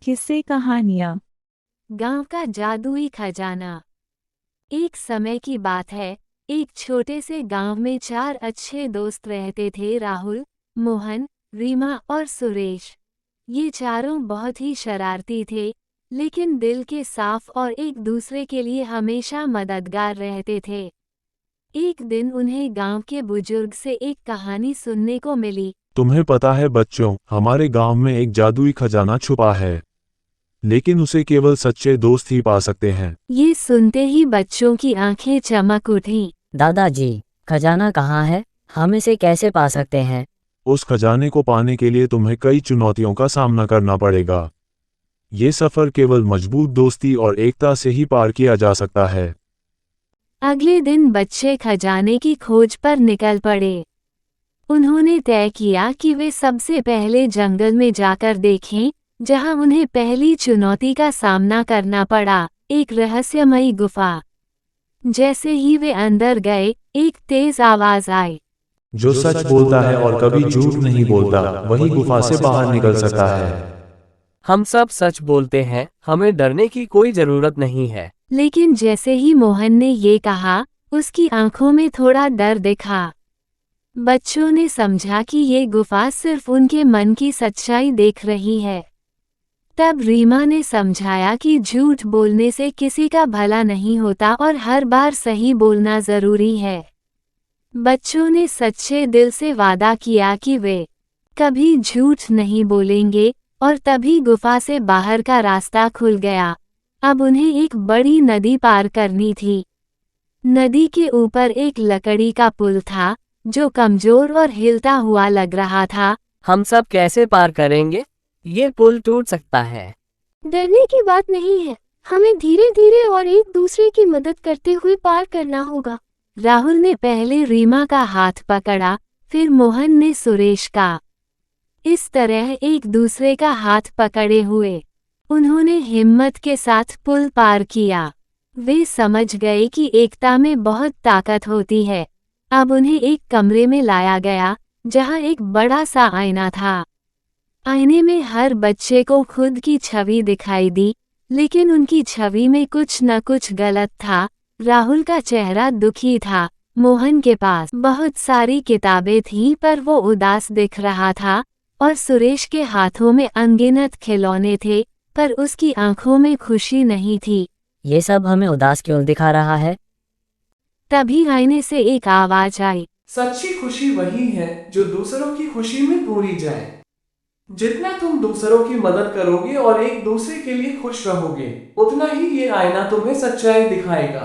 किस्से कहानियाँ। गांव का जादुई खजाना। एक समय की बात है, एक छोटे से गांव में 4 अच्छे दोस्त रहते थे, राहुल, मोहन, रीमा और सुरेश। ये चारों बहुत ही शरारती थे, लेकिन दिल के साफ और एक दूसरे के लिए हमेशा मददगार रहते थे। एक दिन उन्हें गांव के बुजुर्ग से एक कहानी सुनने को मिली। तुम्हें पता है बच्चों, हमारे गांव में एक जादुई खजाना छुपा है, लेकिन उसे केवल सच्चे दोस्त ही पा सकते हैं। ये सुनते ही बच्चों की आंखें चमक उठी। दादाजी, खजाना कहाँ है? हम इसे कैसे पा सकते हैं? उस खजाने को पाने के लिए तुम्हें कई चुनौतियों का सामना करना पड़ेगा। ये सफर केवल मजबूत दोस्ती और एकता से ही पार किया जा सकता है। अगले दिन बच्चे खजाने की खोज पर निकल पड़े। उन्होंने तय किया कि वे सबसे पहले जंगल में जाकर देखें, जहां उन्हें पहली चुनौती का सामना करना पड़ा, एक रहस्यमयी गुफा। जैसे ही वे अंदर गए, एक तेज आवाज आई। जो सच बोलता है और कभी झूठ नहीं बोलता, वही गुफा से बाहर निकल सकता है। हम सब सच बोलते हैं, हमें डरने की कोई जरूरत नहीं है। लेकिन जैसे ही मोहन ने ये कहा, उसकी आंखों में थोड़ा डर दिखा। बच्चों ने समझा कि ये गुफा सिर्फ उनके मन की सच्चाई देख रही है। तब रीमा ने समझाया कि झूठ बोलने से किसी का भला नहीं होता और हर बार सही बोलना जरूरी है। बच्चों ने सच्चे दिल से वादा किया कि वे कभी झूठ नहीं बोलेंगे, और तभी गुफा से बाहर का रास्ता खुल गया। अब उन्हें एक बड़ी नदी पार करनी थी। नदी के ऊपर एक लकड़ी का पुल था, जो कमजोर और हिलता हुआ लग रहा था। हम सब कैसे पार करेंगे? ये पुल टूट सकता है। डरने की बात नहीं है, हमें धीरे धीरे और एक दूसरे की मदद करते हुए पार करना होगा। राहुल ने पहले रीमा का हाथ पकड़ा, फिर मोहन ने सुरेश का। इस तरह एक दूसरे का हाथ पकड़े हुए उन्होंने हिम्मत के साथ पुल पार किया। वे समझ गए कि एकता में बहुत ताकत होती है। अब उन्हें एक कमरे में लाया गया, जहां एक बड़ा सा आईना था। आईने में हर बच्चे को खुद की छवि दिखाई दी, लेकिन उनकी छवि में कुछ न कुछ गलत था। राहुल का चेहरा दुखी था, मोहन के पास बहुत सारी किताबें थीं पर वो उदास दिख रहा था, और सुरेश के हाथों में अनगिनत खिलौने थे, पर उसकी आंखों में खुशी नहीं थी। ये सब हमें उदास क्यों दिखा रहा है? तभी आईने से एक आवाज आई। सच्ची खुशी वही है जो दूसरों की खुशी में पूरी जाए। जितना तुम दूसरों की मदद करोगे और एक दूसरे के लिए खुश रहोगे, उतना ही ये आईना तुम्हें सच्चाई दिखाएगा।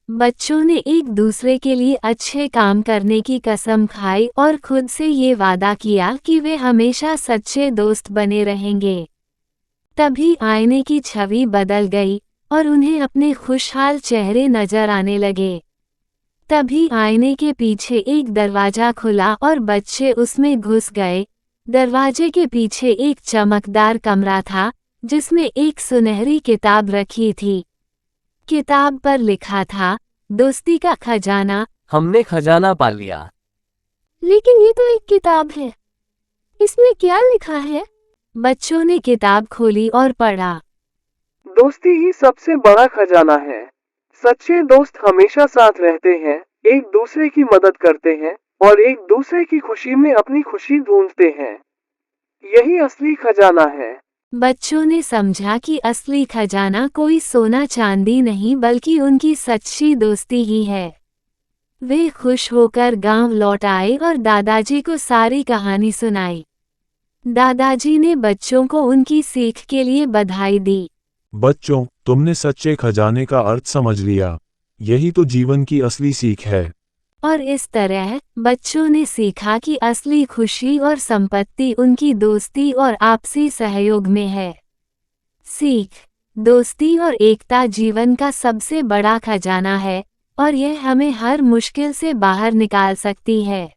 बच्चों ने एक दूसरे के लिए अच्छे काम करने की कसम खाई और खुद से ये वादा किया कि वे हमेशा सच्चे दोस्त बने रहेंगे। तभी आईने की छवि बदल गई और उन्हें अपने खुशहाल चेहरे नजर आने लगे। तभी आईने के पीछे एक दरवाजा खुला और बच्चे उसमें घुस गए। दरवाजे के पीछे एक चमकदार कमरा था, जिसमें एक सुनहरी किताब रखी थी। किताब पर लिखा था, दोस्ती का खजाना। हमने खजाना पा लिया। लेकिन ये तो एक किताब है, इसमें क्या लिखा है? बच्चों ने किताब खोली और पढ़ा। दोस्ती ही सबसे बड़ा खजाना है। सच्चे दोस्त हमेशा साथ रहते हैं, एक दूसरे की मदद करते हैं और एक दूसरे की खुशी में अपनी खुशी ढूंढते हैं। यही असली खजाना है। बच्चों ने समझा कि असली खजाना कोई सोना चांदी नहीं, बल्कि उनकी सच्ची दोस्ती ही है। वे खुश होकर गांव लौट आए और दादाजी को सारी कहानी सुनाई। दादाजी ने बच्चों को उनकी सीख के लिए बधाई दी। बच्चों, तुमने सच्चे खजाने का अर्थ समझ लिया। यही तो जीवन की असली सीख है। और इस तरह बच्चों ने सीखा कि असली खुशी और संपत्ति उनकी दोस्ती और आपसी सहयोग में है। सीख: दोस्ती और एकता जीवन का सबसे बड़ा खजाना है, और यह हमें हर मुश्किल से बाहर निकाल सकती है।